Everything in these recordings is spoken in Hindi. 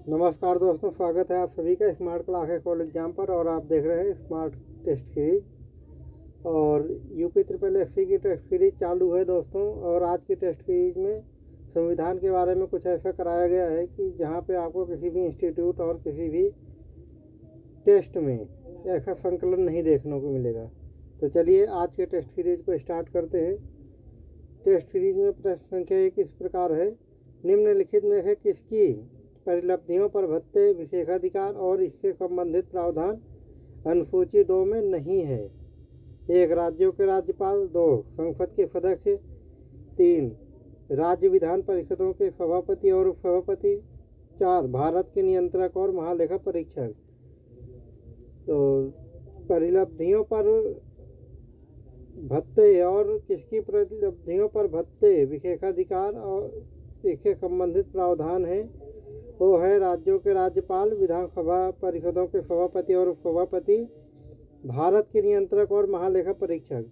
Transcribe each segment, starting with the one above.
नमस्कार दोस्तों, स्वागत है आप सभी का स्मार्ट क्लास कॉलेज एग्जाम पर। और आप देख रहे हैं स्मार्ट टेस्ट सीरीज और यूपी ट्रिपल एससी की टेस्ट सीरीज चालू है दोस्तों। और आज की टेस्ट सीरीज में संविधान के बारे में कुछ ऐसा कराया गया है कि जहां पे आपको किसी भी इंस्टीट्यूट और किसी भी टेस्ट में ऐसा संकलन नहीं देखने को मिलेगा। तो चलिए आज के टेस्ट सीरीज को स्टार्ट करते हैं। टेस्ट सीरीज में प्रश्न संख्या 1 इस प्रकार है, निम्नलिखित में से किसकी परिलब्धियों पर भत्ते, विशेषाधिकार और इससे संबंधित प्रावधान अनुसूची 2 में नहीं है? 1 राज्यों के राज्यपाल, 2 संसद के सदस्य, 3 राज्य विधान परिषदों के सभापति और उपसभापति, 4 भारत के नियंत्रक और महालेखा परीक्षक। तो परिलब्धियों पर भत्ते और किसकी परिलब्धियों पर भत्ते, विशेषाधिकार और इससे संबंधित प्रावधान है वो है राज्यों के राज्यपाल, विधानसभा परिषदों के सभापति और उपसभापति, भारत के नियंत्रक और महालेखा परीक्षक।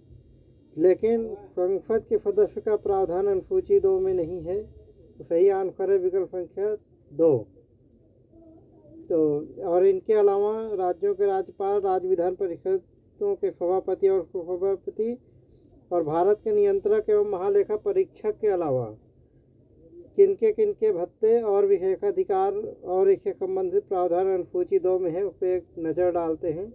लेकिन संसद के सदस्य का प्रावधान अनुसूची 2 में नहीं है। तो सही आंसर है विकल्प संख्या 2। तो और इनके अलावा राज्यों के राज्यपाल, राज्य विधान परिषदों के सभापति और उपसभापति और भारत के नियंत्रक एवं महालेखा परीक्षक के अलावा किनके भत्ते और विशेषाधिकार और इससे संबंधित प्रावधान अनुसूची 2 में है, उस पर एक नज़र डालते हैं।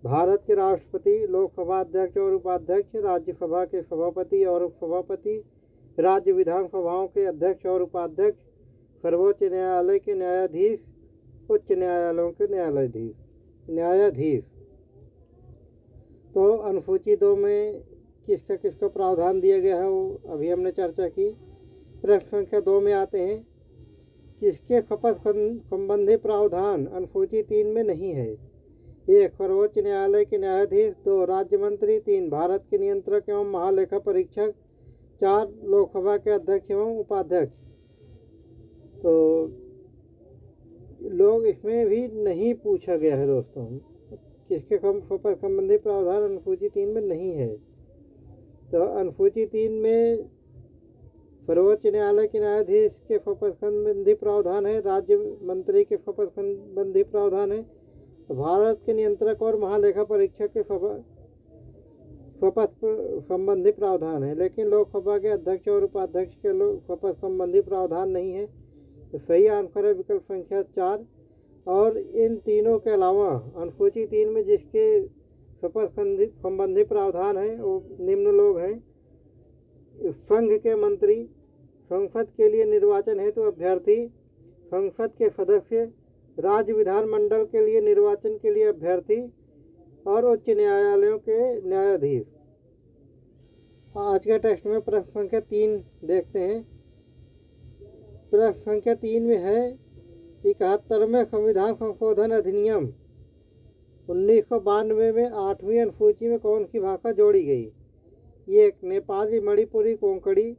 भारत के राष्ट्रपति, लोकसभा अध्यक्ष और उपाध्यक्ष, राज्यसभा के सभापति और उपसभापति, राज्य विधानसभाओं के अध्यक्ष और उपाध्यक्ष, सर्वोच्च न्यायालय के न्यायाधीश, उच्च न्यायालयों के न्यायाधीश। तो अनुसूची 2 में किसका प्रावधान दिया गया है वो अभी हमने चर्चा की। प्रश्न संख्या 2 में आते हैं, किसके शपथ संबंधी प्रावधान अनुसूची 3 में नहीं है? 1 सर्वोच्च न्यायालय के न्यायाधीश, 2 राज्य मंत्री, 3 भारत के नियंत्रक एवं महालेखा परीक्षक, 4 लोकसभा के अध्यक्ष एवं उपाध्यक्ष। तो लोग इसमें भी नहीं पूछा गया है दोस्तों, किसके शपथ संबंधी प्रावधान अनुसूची 3 में नहीं है। तो अनुसूची 3 में सर्वोच्च न्यायालय के न्यायाधीश के शपथ संबंधी प्रावधान है, राज्य मंत्री के शपथ संबंधी प्रावधान है, भारत के नियंत्रक और महालेखा परीक्षक के शपथ संबंधी प्रावधान है। लेकिन लोकसभा के अध्यक्ष और उपाध्यक्ष के शपथ संबंधी प्रावधान नहीं है। तो सही आंसर है विकल्प संख्या 4। और इन तीनों के अलावा अनुसूची 3 में जिसके शपथ संबंधी प्रावधान है वो निम्न लोग हैं: संघ के मंत्री, संसद के लिए निर्वाचन हेतु अभ्यर्थी, संसद के सदस्य, राज्य विधानमंडल के लिए निर्वाचन के लिए अभ्यर्थी और उच्च न्यायालयों के न्यायाधीश। आज के टेस्ट में प्रश्न संख्या 3 देखते हैं। प्रश्न संख्या 3 में है, 71वें संविधान संशोधन अधिनियम 1992 में 8वीं अनुसूची में कौन सी भाषा जोड़ी गई? 1 नेपाली, मणिपुरी, कोंकणी,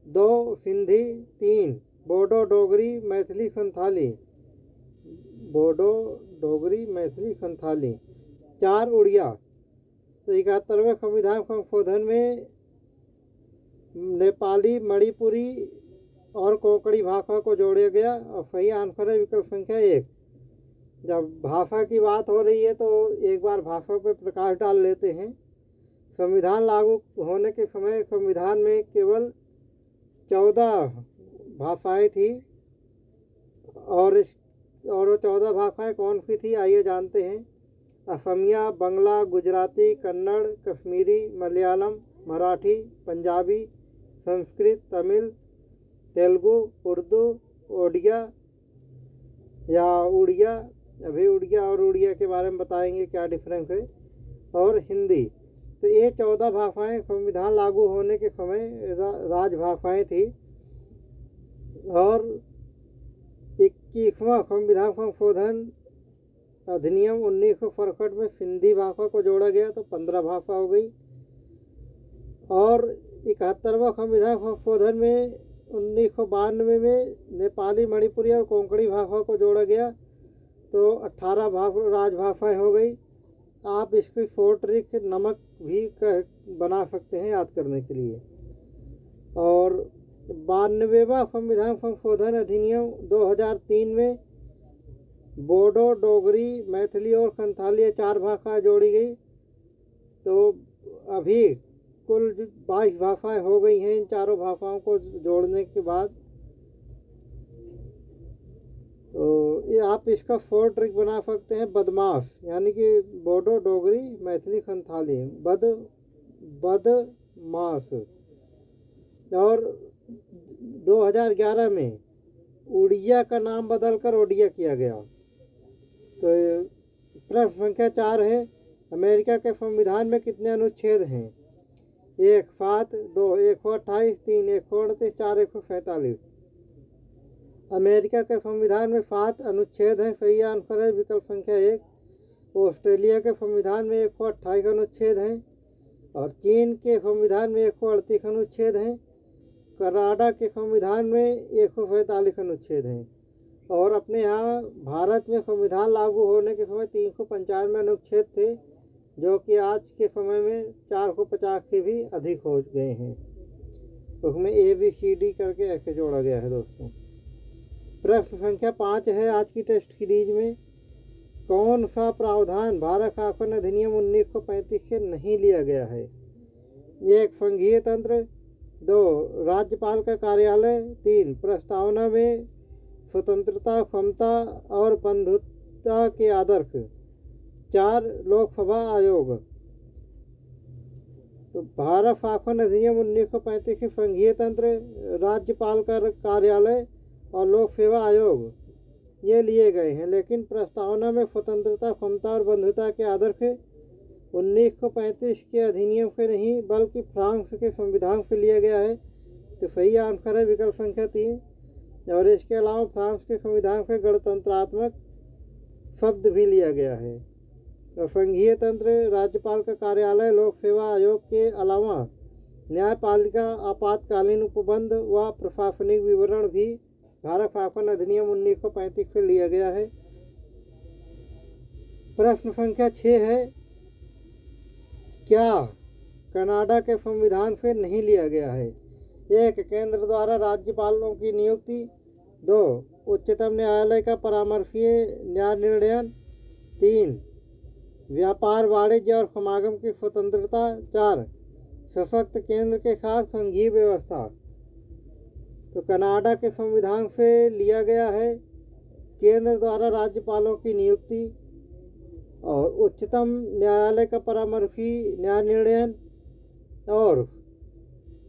2 सिंधी, 3 बोडो, डोगरी, मैथिली, संथाली, 4 उड़िया। तो 71वें संविधान संशोधन में नेपाली, मणिपुरी और कोंकणी भाषा को जोड़ा गया और सही आंसर है विकल्प संख्या 1। जब भाषा की बात हो रही है तो एक बार भाषा पर प्रकाश डाल लेते हैं। संविधान लागू होने के समय संविधान में केवल 14 भाषाएं थी और 14 भाषाएं कौन सी थी आइए जानते हैं। असमिया, बंगला, गुजराती, कन्नड़, कश्मीरी, मलयालम, मराठी, पंजाबी, संस्कृत, तमिल, तेलुगु, उर्दू, ओडिया या उड़िया। अभी उड़िया और उड़िया के बारे में बताएंगे क्या डिफरेंस है, और हिंदी। तो ये 14 भाषाएं संविधान लागू होने के समय राजभाषाएं थी। और 21वां संविधान संशोधन अधिनियम 1967 में सिंधी भाषा को जोड़ा गया तो 15 भाषा हो गई। और 71वां संविधान संशोधन में 1992 में नेपाली, मणिपुरी और कोंकणी भाषा को जोड़ा गया तो 18 राजभाषाएं हो गई। आप इसकी शॉर्ट ट्रिक नमक भी बना सकते हैं याद करने के लिए। और 92वां संविधान संशोधन अधिनियम 2003 में बोडो, डोगरी, मैथिली और संथाली ये 4 भाषाएं जोड़ी गई। तो अभी कुल 22 भाषाएं हो गई हैं इन चारों भाषाओं को जोड़ने के बाद। तो ये आप इसका 4 ट्रिक बना सकते हैं। बदमाश यानी कि बोडो, डोगरी, मैथिली, संथाली, बदमाश। और 2011 में उड़िया का नाम बदलकर ओडिया किया गया। तो प्रश्न संख्या 4 है, अमेरिका के संविधान में कितने अनुच्छेद हैं? 1 7, 2 128, 3 138, 4 147। अमेरिका के संविधान में 7 अनुच्छेद हैं। सही आंसर है विकल्प संख्या 1। ऑस्ट्रेलिया के संविधान में 128 अनुच्छेद हैं और चीन के संविधान में 138 अनुच्छेद हैं। कनाडा के संविधान में 147 अनुच्छेद हैं और अपने यहाँ भारत में संविधान लागू होने के समय 395 अनुच्छेद थे, जो कि आज के समय में 450 से भी अधिक हो गए हैं। उसमें ABCD करके ऐसे जोड़ा गया है दोस्तों। प्रश्न संख्या 5 है आज की टेस्ट सीरीज में, कौन सा प्रावधान भारत शासन अधिनियम 1935 से नहीं लिया गया है? 1 संघीय तंत्र, 2 राज्यपाल का कार्यालय, 3 प्रस्तावना में स्वतंत्रता, समता और बंधुता के आदर्श, 4 लोकसभा आयोग। तो भारत शासन अधिनियम 1935 के संघीय तंत्र, राज्यपाल का कार्यालय और लोक सेवा आयोग ये लिए गए हैं, लेकिन प्रस्तावना में स्वतंत्रता, समता और बंधुता के आदर्श 1935 के अधिनियम से नहीं बल्कि फ्रांस के संविधान से लिया गया है। तो सही आंसर है विकल्प संख्या 3। और इसके अलावा फ्रांस के संविधान से गणतंत्रात्मक शब्द भी लिया गया है। और संघीय तंत्र, राज्यपाल का कार्यालय, लोक सेवा आयोग के अलावा न्यायपालिका, आपातकालीन उपबंध व प्रशासनिक विवरण भी भारत शासन अधिनियम 1935 से लिया गया है। प्रश्न संख्या 6 है, क्या कनाडा के संविधान से नहीं लिया गया है? 1 केंद्र द्वारा राज्यपालों की नियुक्ति, 2 उच्चतम न्यायालय का परामर्शीय न्याय निर्णयन, 3 व्यापार, वाणिज्य और समागम की स्वतंत्रता, 4 सशक्त केंद्र के साथ संघीय व्यवस्था। तो कनाडा के संविधान से लिया गया है केंद्र द्वारा राज्यपालों की नियुक्ति और उच्चतम न्यायालय का परामर्शी न्याय निर्णयन और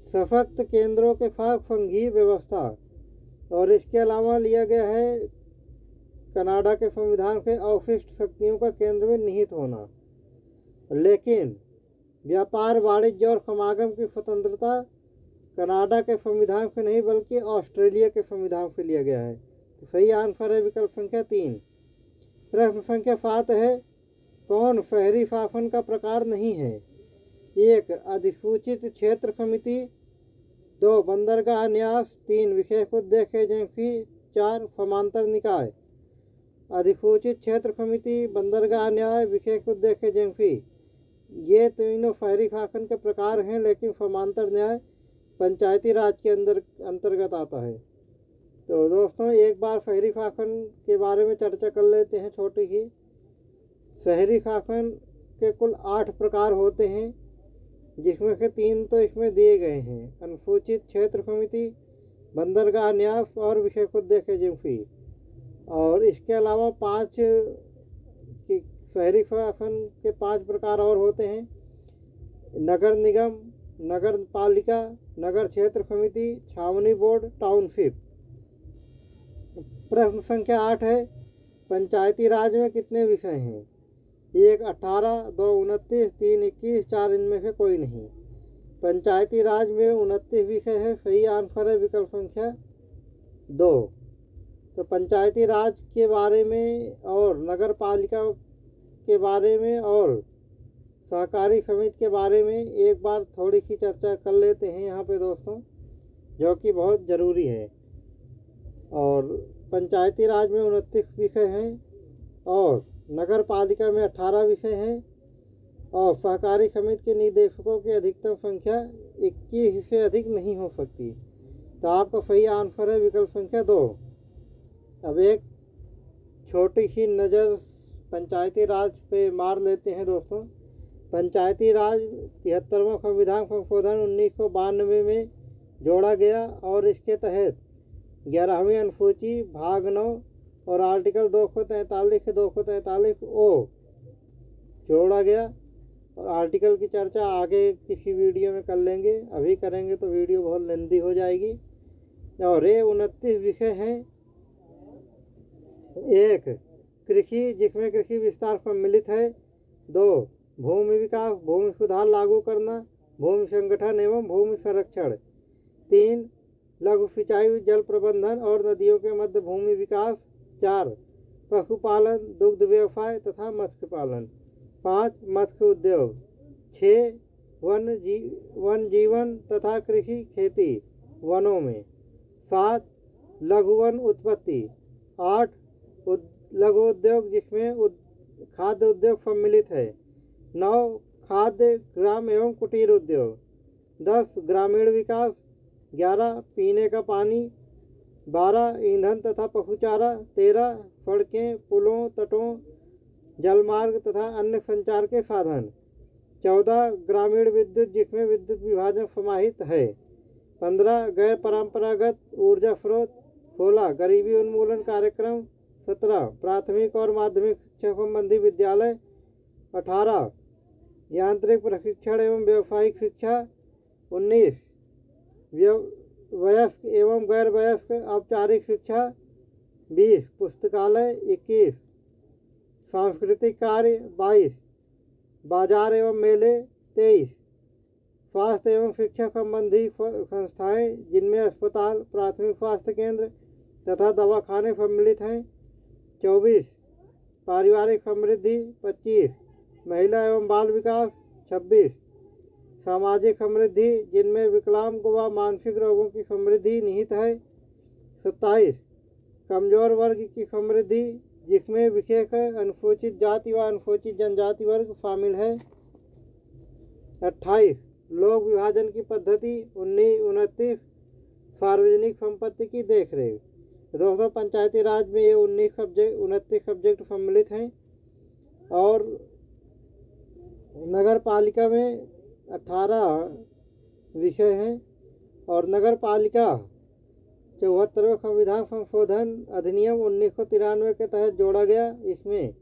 सशक्त केंद्रों के साथ संघीय व्यवस्था। और इसके अलावा लिया गया है कनाडा के संविधान से अवशिष्ट शक्तियों का केंद्र में निहित होना। लेकिन व्यापार, वाणिज्य और समागम की स्वतंत्रता कनाडा के संविधान से नहीं बल्कि ऑस्ट्रेलिया के संविधान से लिया गया है। तो सही आंसर है विकल्प संख्या 3। प्रश्न संख्या 7 है, कौन शहरी शासन का प्रकार नहीं है? 1 अधिसूचित क्षेत्र समिति, 2 बंदरगाह न्यास, 3 विशेष उद्देश्य एजेंसी, 4 समांतर निकाय। अधिसूचित क्षेत्र समिति, बंदरगाह न्याय, विशेष उद्देश्य एजेंसी ये तीनों शहरी शासन के प्रकार हैं, लेकिन समांतर न्याय पंचायती राज के अंतर्गत आता है। तो दोस्तों एक बार शहरी शासन के बारे में चर्चा कर लेते हैं छोटी ही। शहरी शासन के कुल 8 प्रकार होते हैं, जिसमें से 3 तो इसमें दिए गए हैं, अनुसूचित क्षेत्र समिति, बंदरगाह न्यास और विशेष उद्देश्य एजेंसी। और इसके अलावा 5 शहरी शासन के 5 प्रकार और होते हैं, नगर निगम, नगर पालिका, नगर क्षेत्र समिति, छावनी बोर्ड, टाउनशिप। प्रश्न संख्या 8 है, पंचायती राज में कितने विषय हैं? 1 18, 2 29, 3 21, 4 इनमें से कोई नहीं। पंचायती राज में 29 विषय है। सही आंसर है विकल्प संख्या 2। तो पंचायती राज के बारे में और नगर पालिका के बारे में और सहकारी समिति के बारे में एक बार थोड़ी सी चर्चा कर लेते हैं यहाँ पे दोस्तों, जो कि बहुत ज़रूरी है। और पंचायती राज में 29 विषय हैं और नगर पालिका में 18 विषय हैं और सहकारी समिति के निदेशकों की अधिकतम संख्या 21 से अधिक नहीं हो सकती। तो आपका सही आंसर है विकल्प संख्या 2। अब एक छोटी सी नज़र पंचायती राज पे मार लेते हैं दोस्तों। पंचायती राज 73वां संविधान संशोधन 1992 में जोड़ा गया और इसके तहत 11वीं अनुसूची भाग 9 और आर्टिकल 243 से 243 ओ जोड़ा गया। और आर्टिकल की चर्चा आगे किसी वीडियो में कर लेंगे, अभी करेंगे तो वीडियो बहुत लेंदी हो जाएगी। और ये 29 विषय हैं। एक, कृषि जिसमें कृषि विस्तार सम्मिलित है। 2, भूमि विकास भूमि सुधार लागू करना, भूमि संगठन एवं भूमि संरक्षण। 3, लघु सिंचाई जल प्रबंधन और नदियों के मध्य भूमि विकास। 4, पशुपालन दुग्ध व्यवसाय तथा मत्स्य पालन। 5, मत्स्य उद्योग। 6, वन जीवन तथा कृषि खेती वनों में। 7, लघु वन उत्पत्ति। 8, लघु उद्योग जिसमें खाद्य उद्योग सम्मिलित है। 9, खाद्य ग्राम एवं कुटीर उद्योग। 10, ग्रामीण विकास। 11, पीने का पानी। 12, ईंधन तथा पशुचारा। 13, सड़कें पुलों तटों जलमार्ग तथा अन्य संचार के साधन। 14, ग्रामीण विद्युत जिसमें विद्युत विभाजन समाहित है। 15, गैर परंपरागत ऊर्जा स्रोत। 16, गरीबी उन्मूलन कार्यक्रम। 17, प्राथमिक और माध्यमिक शिक्षा संबंधी विद्यालय। 18, यांत्रिक प्रशिक्षण एवं व्यावसायिक शिक्षा। 19, वयस्क एवं गैर वयस्क औपचारिक शिक्षा। 20, पुस्तकालय। 21, सांस्कृतिक कार्य। 22, बाजार एवं मेले। 23, स्वास्थ्य एवं शिक्षा संबंधी संस्थाएं जिनमें अस्पताल प्राथमिक स्वास्थ्य केंद्र तथा दवाखाने सम्मिलित हैं। 24, पारिवारिक समृद्धि। 25, महिला एवं बाल विकास। 26, सामाजिक समृद्धि जिनमें विकलांग व मानसिक रोगों की समृद्धि निहित है। 27, कमजोर वर्ग की समृद्धि जिसमें विशेष अनुसूचित जाति व अनुसूचित जनजाति वर्ग शामिल है। 28, लोक विभाजन की पद्धति। 29, सार्वजनिक संपत्ति की देखरेख। दोस्तों पंचायती राज में ये 29 सब्जेक्ट सम्मिलित हैं और नगर पालिका में 18 विषय हैं। और नगर पालिका 74वें संविधान संशोधन अधिनियम 1993 के तहत जोड़ा गया। इसमें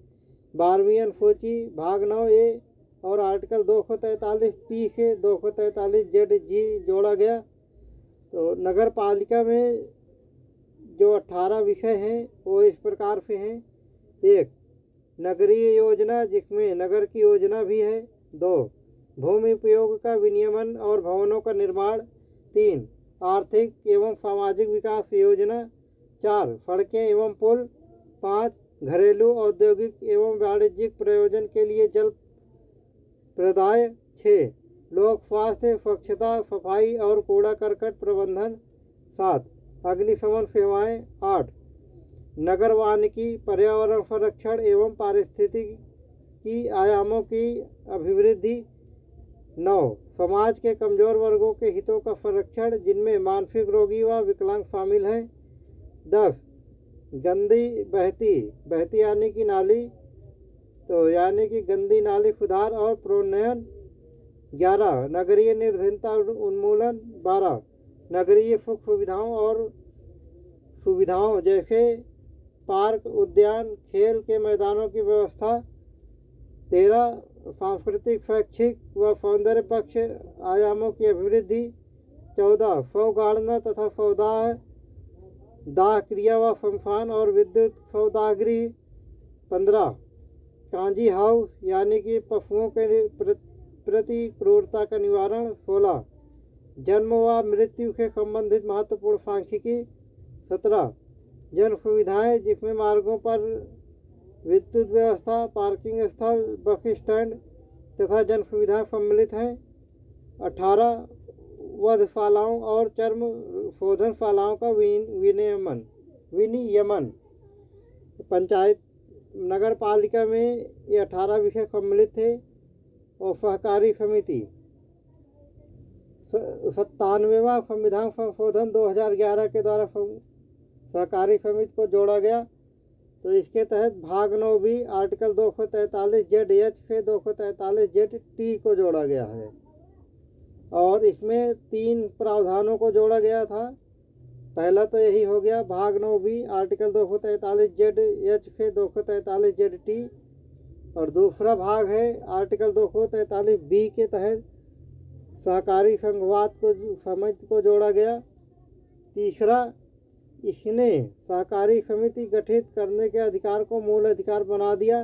12वीं अनुसूची भाग 9A और आर्टिकल 243P से 243ZG जोड़ा गया। तो नगर पालिका में जो 18 विषय हैं वो इस प्रकार से हैं। 1, नगरीय योजना जिसमें नगर की योजना भी है। 2, भूमि उपयोग का विनियमन और भवनों का निर्माण। 3, आर्थिक एवं सामाजिक विकास योजना। 4, सड़कें एवं पुल। 5, घरेलू औद्योगिक एवं वाणिज्यिक प्रयोजन के लिए जल प्रदाय। 6, लोक स्वास्थ्य स्वच्छता सफाई और कूड़ा करकट प्रबंधन। 7, अग्निशमन सेवाएं। 8, नगर वानिकी पर्यावरण संरक्षण एवं पारिस्थितिकी आयामों की अभिवृद्धि। 9, समाज के कमजोर वर्गों के हितों का संरक्षण जिनमें मानसिक रोगी व विकलांग शामिल हैं। 10, गंदी बहती यानी कि नाली, तो यानी कि गंदी नाली सुधार और प्रोन्नयन। 11, नगरीय निर्धनता उन्मूलन। 12, नगरीय सुख सुविधाओं जैसे पार्क उद्यान खेल के मैदानों की व्यवस्था। 13, सांस्कृतिक शैक्षिक व सौंदर्य पक्ष आयामों की अभिवृद्धि। 14, सौगाड़ना तथा सौदाह दाह क्रिया व शमशान और विद्युत सौदागृह। 15, कांजी हाउस यानी कि पशुओं के प्रति क्रूरता का निवारण। 16, जन्म व मृत्यु से संबंधित महत्वपूर्ण सांख्यिकी। 17, जन सुविधाएं जिसमें मार्गों पर विद्युत व्यवस्था पार्किंग स्थल बस स्टैंड तथा जन सुविधाएं सम्मिलित हैं। 18, वधशालाओं और चर्म शोधनशालाओं का विनियमन। पंचायत नगर पालिका में ये 18 विषय सम्मिलित थे। और सहकारी समिति 97वां संविधान संशोधन 2011 के द्वारा सहकारी समिति को जोड़ा गया। तो इसके तहत भाग 9 भी आर्टिकल 243 ZH से 243 ZT को जोड़ा गया है और इसमें 3 प्रावधानों को जोड़ा गया था। पहला तो यही हो गया भाग 9 भी आर्टिकल 243 ZH से 243 ZT और दूसरा भाग है आर्टिकल 243 B के तहत सहकारी संघवाद को समिति को जोड़ा गया। तीसरा, इसने सहकारी समिति गठित करने के अधिकार को मूल अधिकार बना दिया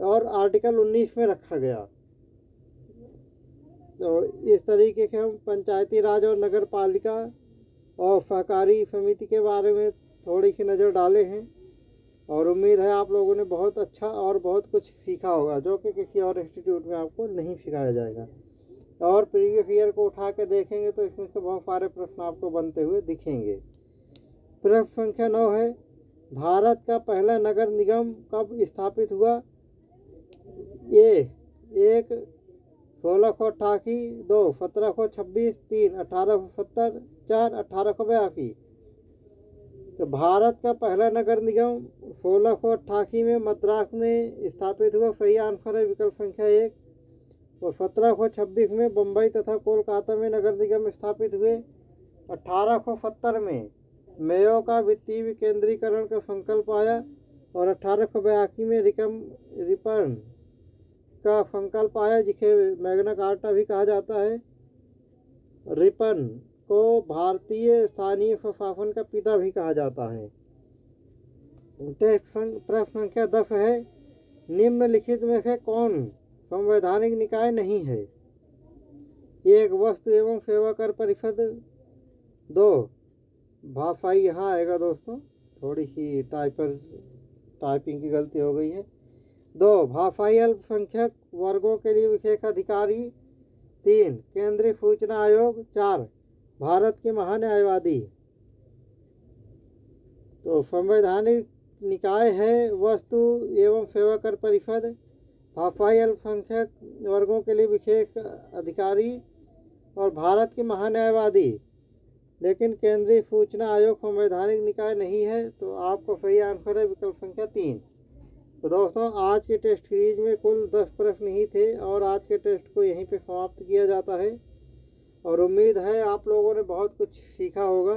और आर्टिकल 19 में रखा गया। तो इस तरीके से हम पंचायती राज और नगर पालिका और सहकारी समिति के बारे में थोड़ी सी नज़र डाले हैं और उम्मीद है आप लोगों ने बहुत अच्छा और बहुत कुछ सीखा होगा जो कि किसी और इंस्टीट्यूट में आपको नहीं सिखाया जाएगा। और प्रीवियस ईयर को उठा के देखेंगे तो इसमें से बहुत सारे प्रश्न आपको बनते हुए दिखेंगे। प्रश्न संख्या 9 है, भारत का पहला नगर निगम कब स्थापित हुआ? ए 1 1688, 2 1726, 3 1870, 4 1882। तो भारत का पहला नगर निगम 1688 में मद्रास में स्थापित हुआ। सही आंसर है विकल्प संख्या 1। और 1726 में बम्बई तथा कोलकाता में नगर निगम स्थापित हुए। 1870 में मेयो का वित्तीय विकेंद्रीकरण का संकल्प आया और 1882 में रिपन का संकल्प आया जिसे मैग्ना कार्टा भी कहा जाता है। रिपन को भारतीय स्थानीय प्रशासन का पिता भी कहा जाता है। प्रश्न संख्या 10 है, निम्नलिखित में से कौन संवैधानिक निकाय नहीं है? 1 वस्तु एवं सेवा कर परिषद, 2 भाषाई, यहाँ आएगा दोस्तों थोड़ी सी टाइपिंग की गलती हो गई है, 2 भाषाई अल्पसंख्यक वर्गों के लिए विशेष अधिकारी, 3 केंद्रीय सूचना आयोग, 4 भारत के महान्यायवादी। तो संवैधानिक निकाय है वस्तु एवं सेवा कर परिषद, भाषाई अल्पसंख्यक वर्गों के लिए विशेष अधिकारी और भारत के महान्यायवादी। लेकिन केंद्रीय सूचना आयोग संवैधानिक निकाय नहीं है। तो आपको सही आंसर है विकल्प संख्या 3। तो दोस्तों आज के टेस्ट सीरीज में कुल 10 प्रश्न ही थे और आज के टेस्ट को यहीं पे समाप्त किया जाता है और उम्मीद है आप लोगों ने बहुत कुछ सीखा होगा।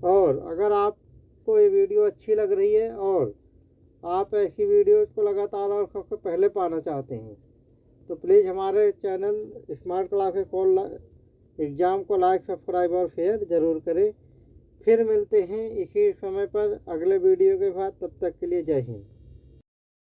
और अगर आपको ये वीडियो अच्छी लग रही है और आप ऐसी वीडियोज़ को लगातार और सबसे पहले पाना चाहते हैं तो प्लीज़ हमारे channel smart class call exam को लाइक, सब्सक्राइब और शेयर ज़रूर करें। फिर मिलते हैं इसी समय पर अगले वीडियो के साथ। तब तक के लिए जय हिंद।